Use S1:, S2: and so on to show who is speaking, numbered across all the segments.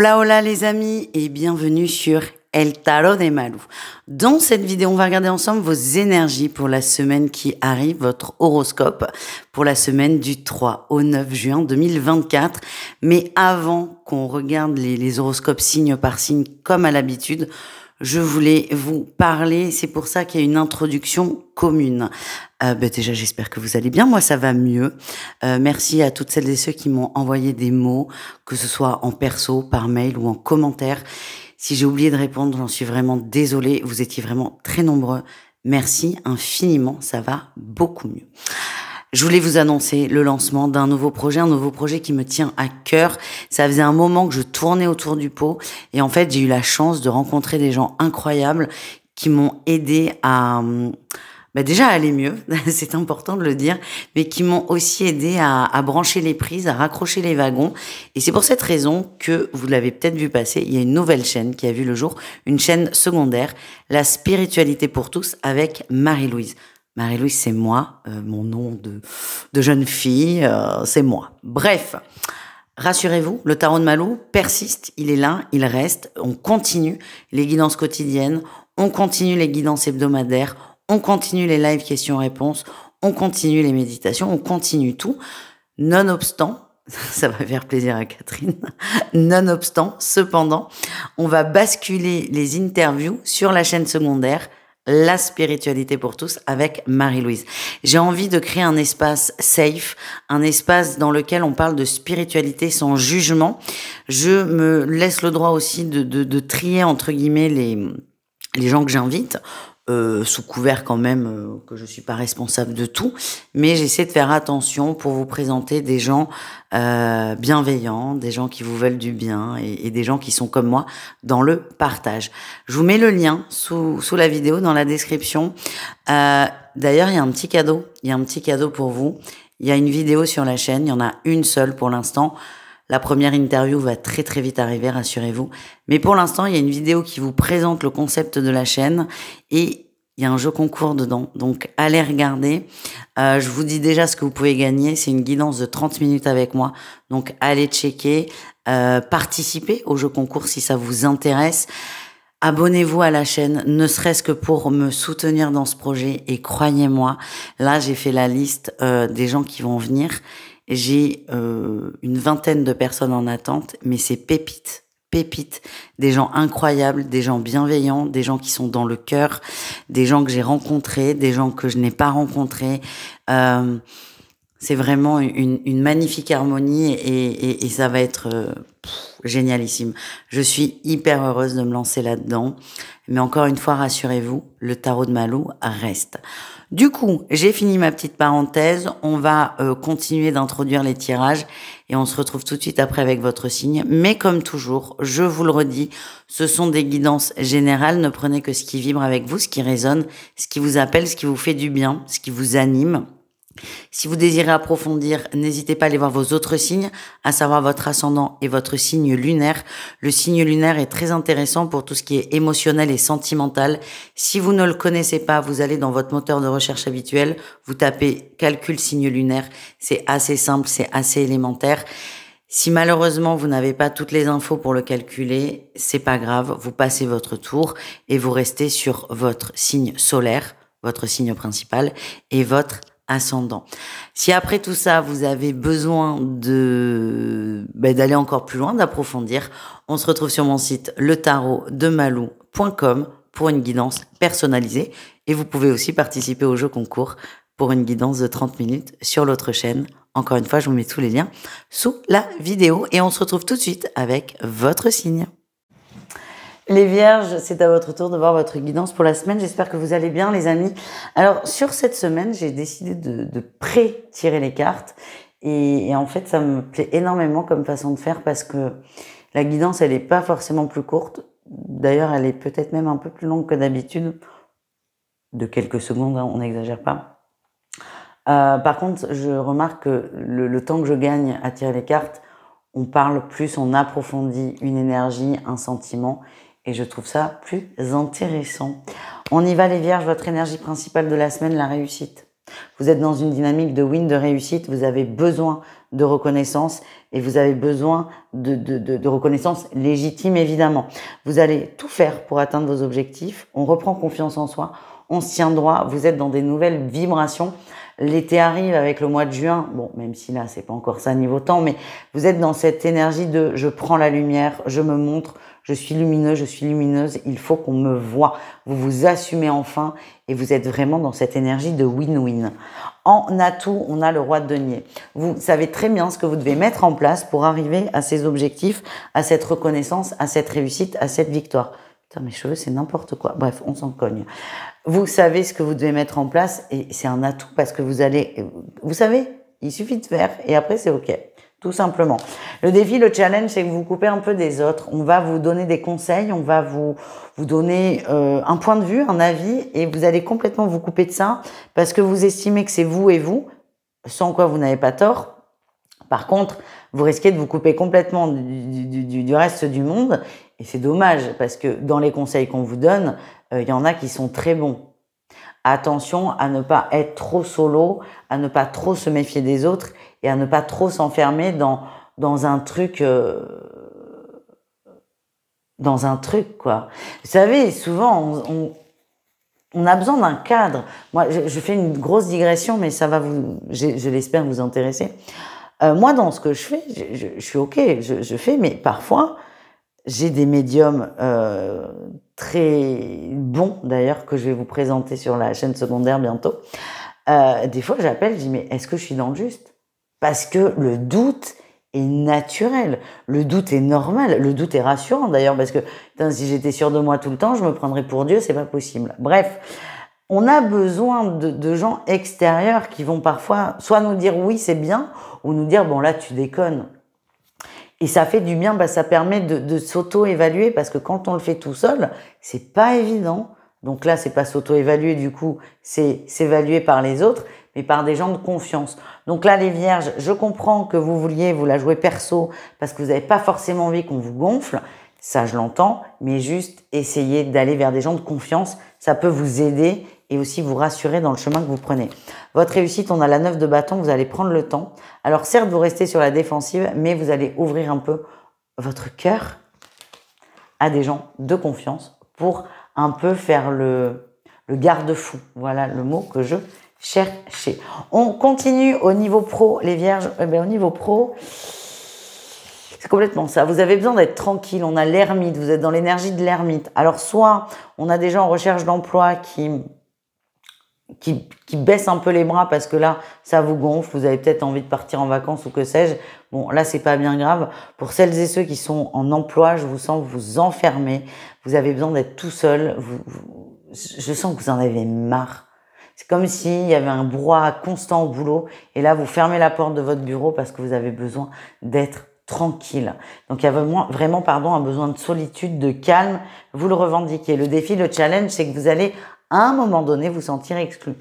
S1: Hola hola les amis et bienvenue sur El Tarot de Malou. Dans cette vidéo, on va regarder ensemble vos énergies pour la semaine qui arrive, votre horoscope pour la semaine du 3 au 9 juin 2024. Mais avant qu'on regarde les horoscopes signe par signe comme à l'habitude, je voulais vous parler, c'est pour ça qu'il y a une introduction commune. Déjà, j'espère que vous allez bien. Moi, ça va mieux. Merci à toutes celles et ceux qui m'ont envoyé des mots, que ce soit en perso, par mail ou en commentaire. Si j'ai oublié de répondre, j'en suis vraiment désolée. Vous étiez vraiment très nombreux. Merci infiniment. Ça va beaucoup mieux. Je voulais vous annoncer le lancement d'un nouveau projet qui me tient à cœur. Ça faisait un moment que je tournais autour du pot et en fait, j'ai eu la chance de rencontrer des gens incroyables qui m'ont aidé à déjà à aller mieux, c'est important de le dire, mais qui m'ont aussi aidé à brancher les prises, à raccrocher les wagons. Et c'est pour cette raison que, vous l'avez peut-être vu passer, il y a une nouvelle chaîne qui a vu le jour, une chaîne secondaire, La Spiritualité pour tous avec Marie-Louise. Marie-Louise, c'est moi, mon nom de jeune fille, c'est moi. Bref, rassurez-vous, le tarot de Malou persiste, il est là, il reste, on continue les guidances quotidiennes, on continue les guidances hebdomadaires, on continue les live questions-réponses, on continue les méditations, on continue tout, nonobstant, ça va faire plaisir à Catherine, nonobstant, cependant, on va basculer les interviews sur la chaîne secondaire, La Spiritualité pour tous avec Marie-Louise. J'ai envie de créer un espace safe, un espace dans lequel on parle de spiritualité sans jugement. Je me laisse le droit aussi de trier entre guillemets les gens que j'invite. Sous couvert quand même que je suis pas responsable de tout, mais j'essaie de faire attention pour vous présenter des gens bienveillants, des gens qui vous veulent du bien et des gens qui sont comme moi dans le partage. Je vous mets le lien sous la vidéo dans la description. D'ailleurs, il y a un petit cadeau pour vous. Il y a une vidéo sur la chaîne, il y en a une seule pour l'instant. La première interview va très très vite arriver, rassurez-vous. Mais pour l'instant, il y a une vidéo qui vous présente le concept de la chaîne et il y a un jeu concours dedans. Donc, allez regarder. Je vous dis déjà ce que vous pouvez gagner. C'est une guidance de 30 minutes avec moi. Donc, allez checker. Participez au jeu concours si ça vous intéresse. Abonnez-vous à la chaîne, ne serait-ce que pour me soutenir dans ce projet. Et croyez-moi, là, j'ai fait la liste des gens qui vont venir. J'ai une vingtaine de personnes en attente, mais c'est pépites, des gens incroyables, des gens bienveillants, des gens qui sont dans le cœur, des gens que j'ai rencontrés, des gens que je n'ai pas rencontrés. C'est vraiment une magnifique harmonie et ça va être génialissime. Je suis hyper heureuse de me lancer là-dedans. Mais encore une fois, rassurez-vous, le tarot de Malou reste. Du coup, j'ai fini ma petite parenthèse. On va continuer d'introduire les tirages et on se retrouve tout de suite après avec votre signe. Mais comme toujours, je vous le redis, ce sont des guidances générales. Ne prenez que ce qui vibre avec vous, ce qui résonne, ce qui vous appelle, ce qui vous fait du bien, ce qui vous anime. Si vous désirez approfondir, n'hésitez pas à aller voir vos autres signes, à savoir votre ascendant et votre signe lunaire. Le signe lunaire est très intéressant pour tout ce qui est émotionnel et sentimental. Si vous ne le connaissez pas, vous allez dans votre moteur de recherche habituel, vous tapez calcul signe lunaire. C'est assez simple, c'est assez élémentaire. Si malheureusement vous n'avez pas toutes les infos pour le calculer, c'est pas grave, vous passez votre tour et vous restez sur votre signe solaire, votre signe principal et votre ascendant. Si après tout ça, vous avez besoin d'aller encore plus loin, d'approfondir, on se retrouve sur mon site letarodemalou.com pour une guidance personnalisée et vous pouvez aussi participer au jeu concours pour une guidance de 30 minutes sur l'autre chaîne. Encore une fois, je vous mets tous les liens sous la vidéo et on se retrouve tout de suite avec votre signe. Les Vierges, c'est à votre tour de voir votre guidance pour la semaine. J'espère que vous allez bien, les amis. Alors, sur cette semaine, j'ai décidé de pré-tirer les cartes. Et en fait, ça me plaît énormément comme façon de faire parce que la guidance, elle n'est pas forcément plus courte. D'ailleurs, elle est peut-être même un peu plus longue que d'habitude. De quelques secondes, hein, on n'exagère pas. Par contre, je remarque que le temps que je gagne à tirer les cartes, on parle plus, on approfondit une énergie, un sentiment. Et je trouve ça plus intéressant. On y va les Vierges, votre énergie principale de la semaine, la réussite. Vous êtes dans une dynamique de win, de réussite, vous avez besoin de reconnaissance. et vous avez besoin de reconnaissance légitime, évidemment. Vous allez tout faire pour atteindre vos objectifs. On reprend confiance en soi, on se tient droit, vous êtes dans des nouvelles vibrations. L'été arrive avec le mois de juin, bon, même si là, c'est pas encore ça niveau temps, mais vous êtes dans cette énergie de je prends la lumière, je me montre, je suis lumineux, je suis lumineuse, il faut qu'on me voie. Vous vous assumez enfin et vous êtes vraiment dans cette énergie de win-win. En atout, on a le roi de denier. Vous savez très bien ce que vous devez mettre en place pour arriver à ces objectifs, à cette reconnaissance, à cette réussite, à cette victoire. Putain, mes cheveux, c'est n'importe quoi. Bref, on s'en cogne. Vous savez ce que vous devez mettre en place et c'est un atout parce que vous allez... Vous savez, il suffit de faire et après, c'est OK. Tout simplement. Le défi, le challenge, c'est que vous coupez un peu des autres. On va vous donner des conseils, on va vous donner un point de vue, un avis et vous allez complètement vous couper de ça parce que vous estimez que c'est vous et vous, sans quoi vous n'avez pas tort. Par contre, vous risquez de vous couper complètement du reste du monde et c'est dommage parce que dans les conseils qu'on vous donne, il y en a qui sont très bons. Attention à ne pas être trop solo, à ne pas trop se méfier des autres et à ne pas trop s'enfermer dans un truc quoi. Vous savez, souvent on a besoin d'un cadre. Moi, je fais une grosse digression, mais ça va je l'espère vous intéresser. Moi, dans ce que je fais, je suis OK, je fais, mais parfois, j'ai des médiums très bons, d'ailleurs, que je vais vous présenter sur la chaîne secondaire bientôt. Des fois, j'appelle, je dis, mais est-ce que je suis dans le juste? Parce que le doute est naturel, le doute est normal, le doute est rassurant, d'ailleurs, parce que putain, si j'étais sûre de moi tout le temps, je me prendrais pour Dieu, c'est pas possible. Bref, on a besoin de gens extérieurs qui vont parfois soit nous dire oui, c'est bien, ou nous dire bon là, tu déconnes. Et ça fait du bien, ça permet de s'auto-évaluer parce que quand on le fait tout seul, c'est pas évident. Donc là, c'est pas s'auto-évaluer, du coup, c'est s'évaluer par les autres, mais par des gens de confiance. Donc là, les vierges, je comprends que vous vouliez vous la jouer perso parce que vous n'avez pas forcément envie qu'on vous gonfle. Ça, je l'entends, mais juste essayez d'aller vers des gens de confiance. Ça peut vous aider et aussi vous rassurer dans le chemin que vous prenez. Votre réussite, on a la 9 de bâton, vous allez prendre le temps. Alors certes, vous restez sur la défensive, mais vous allez ouvrir un peu votre cœur à des gens de confiance pour un peu faire le garde-fou. Voilà le mot que je cherchais. On continue au niveau pro, les vierges. Eh bien, au niveau pro, c'est complètement ça. Vous avez besoin d'être tranquille. On a l'ermite. Vous êtes dans l'énergie de l'ermite. Alors, soit on a des gens en recherche d'emploi qui baissent un peu les bras parce que là, ça vous gonfle. Vous avez peut-être envie de partir en vacances ou que sais-je. Bon, là, c'est pas bien grave. Pour celles et ceux qui sont en emploi, je vous sens vous enfermer. Vous avez besoin d'être tout seul. Je sens que vous en avez marre. C'est comme s'il y avait un brouhaha constant au boulot et là, vous fermez la porte de votre bureau parce que vous avez besoin d'être tranquille. Donc, il y a vraiment un besoin de solitude, de calme. Vous le revendiquez. Le défi, le challenge, c'est que vous allez, à un moment donné, vous sentir exclu.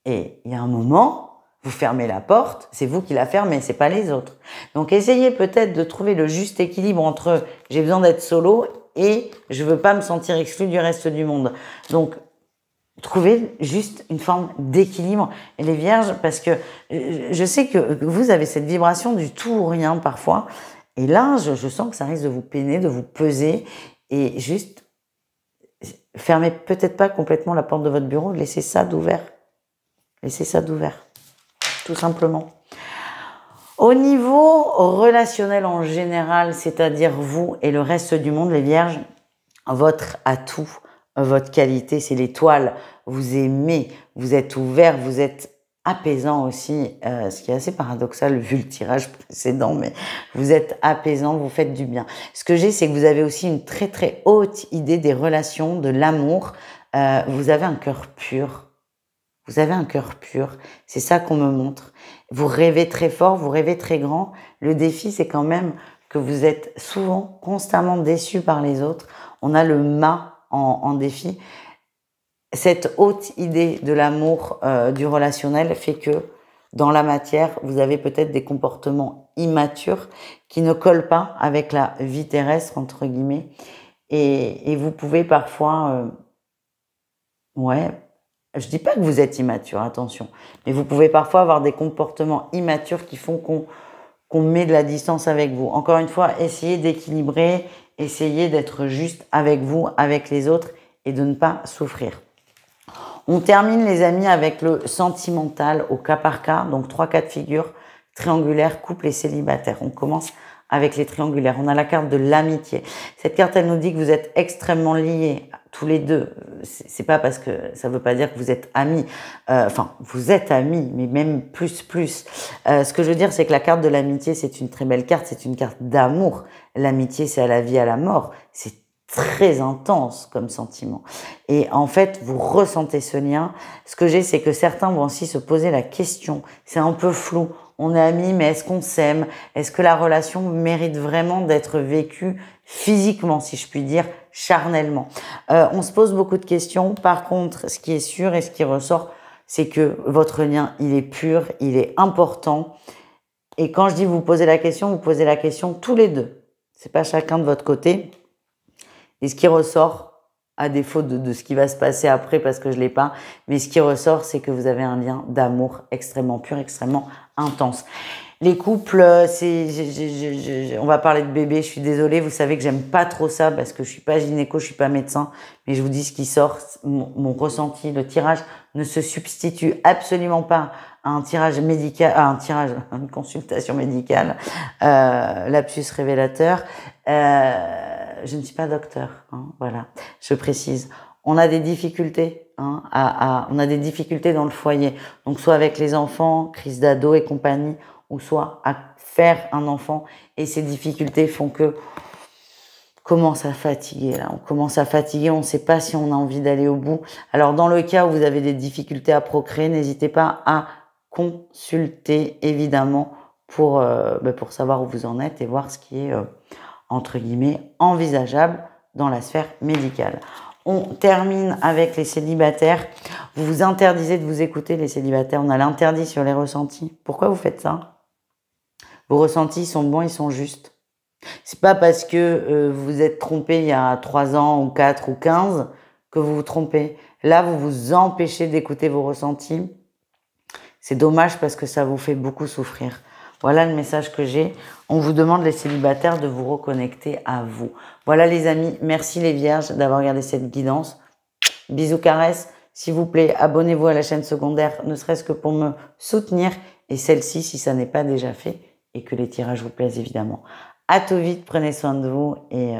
S1: Et il y a un moment, vous fermez la porte, c'est vous qui la fermez, c'est pas les autres. Donc, essayez peut-être de trouver le juste équilibre entre j'ai besoin d'être solo et je veux pas me sentir exclu du reste du monde. Donc, trouvez juste une forme d'équilibre. Et les vierges, parce que je sais que vous avez cette vibration du tout ou rien parfois. Et là, je sens que ça risque de vous peiner, de vous peser. Et juste, fermez peut-être pas complètement la porte de votre bureau, laissez ça d'ouvert. Laissez ça d'ouvert. Tout simplement. Au niveau relationnel en général, c'est-à-dire vous et le reste du monde, les vierges, votre atout, votre qualité, c'est l'étoile. Vous aimez, vous êtes ouvert, vous êtes apaisant aussi, ce qui est assez paradoxal vu le tirage précédent, mais vous êtes apaisant, vous faites du bien. Ce que j'ai, c'est que vous avez aussi une très très haute idée des relations, de l'amour. Vous avez un cœur pur. Vous avez un cœur pur. C'est ça qu'on me montre. Vous rêvez très fort, vous rêvez très grand. Le défi, c'est quand même que vous êtes souvent, constamment déçus par les autres. On a le mât en défi. Cette haute idée de l'amour, du relationnel fait que dans la matière, vous avez peut-être des comportements immatures qui ne collent pas avec la vie terrestre, entre guillemets. Et vous pouvez parfois, je dis pas que vous êtes immature, attention, mais vous pouvez parfois avoir des comportements immatures qui font qu'on met de la distance avec vous. Encore une fois, essayez d'équilibrer, essayez d'être juste avec vous, avec les autres et de ne pas souffrir. On termine les amis avec le sentimental au cas par cas, donc 3 cas de figure, triangulaire, couple et célibataire. On commence avec les triangulaires. On a la carte de l'amitié. Cette carte, elle nous dit que vous êtes extrêmement liés, tous les deux. C'est pas parce que ça veut pas dire que vous êtes amis. Enfin, vous êtes amis, mais même plus. Ce que je veux dire, c'est que la carte de l'amitié, c'est une très belle carte. C'est une carte d'amour. L'amitié, c'est à la vie, à la mort. C'est très intense comme sentiment. Et en fait, vous ressentez ce lien. Ce que j'ai, c'est que certains vont aussi se poser la question. C'est un peu flou. On est amis, mais est-ce qu'on s'aime? Est-ce que la relation mérite vraiment d'être vécue physiquement, si je puis dire, charnellement? On se pose beaucoup de questions. Par contre, ce qui est sûr et ce qui ressort, c'est que votre lien, il est pur, il est important. Et quand je dis vous posez la question tous les deux. C'est pas chacun de votre côté. Et ce qui ressort, à défaut de ce qui va se passer après parce que je l'ai pas, mais ce qui ressort, c'est que vous avez un lien d'amour extrêmement pur, extrêmement intense. Les couples, on va parler de bébé, je suis désolée, vous savez que j'aime pas trop ça parce que je suis pas gynéco, je suis pas médecin, mais je vous dis ce qui sort, mon ressenti, le tirage ne se substitue absolument pas à un tirage médical, à une consultation médicale, lapsus révélateur. Je ne suis pas docteur, hein, voilà, je précise. On a des difficultés, hein, on a des difficultés dans le foyer. Donc, soit avec les enfants, crise d'ado et compagnie, ou soit à faire un enfant. Et ces difficultés font que commence à fatiguer, là. On commence à fatiguer, on ne sait pas si on a envie d'aller au bout. Alors, dans le cas où vous avez des difficultés à procréer, n'hésitez pas à consulter, évidemment, pour savoir où vous en êtes et voir ce qui est, entre guillemets, envisageable dans la sphère médicale. On termine avec les célibataires. Vous vous interdisez de vous écouter, les célibataires. On a l'interdit sur les ressentis. Pourquoi vous faites ça? Vos ressentis sont bons, ils sont justes. C'est pas parce que vous vous êtes trompé il y a 3 ans ou 4 ou 15 que vous vous trompez. Là, vous vous empêchez d'écouter vos ressentis. C'est dommage parce que ça vous fait beaucoup souffrir. Voilà le message que j'ai. On vous demande, les célibataires, de vous reconnecter à vous. Voilà les amis, merci les vierges d'avoir regardé cette guidance. Bisous, caresses. S'il vous plaît, abonnez-vous à la chaîne secondaire, ne serait-ce que pour me soutenir. Et celle-ci, si ça n'est pas déjà fait, et que les tirages vous plaisent évidemment. À tout vite, prenez soin de vous et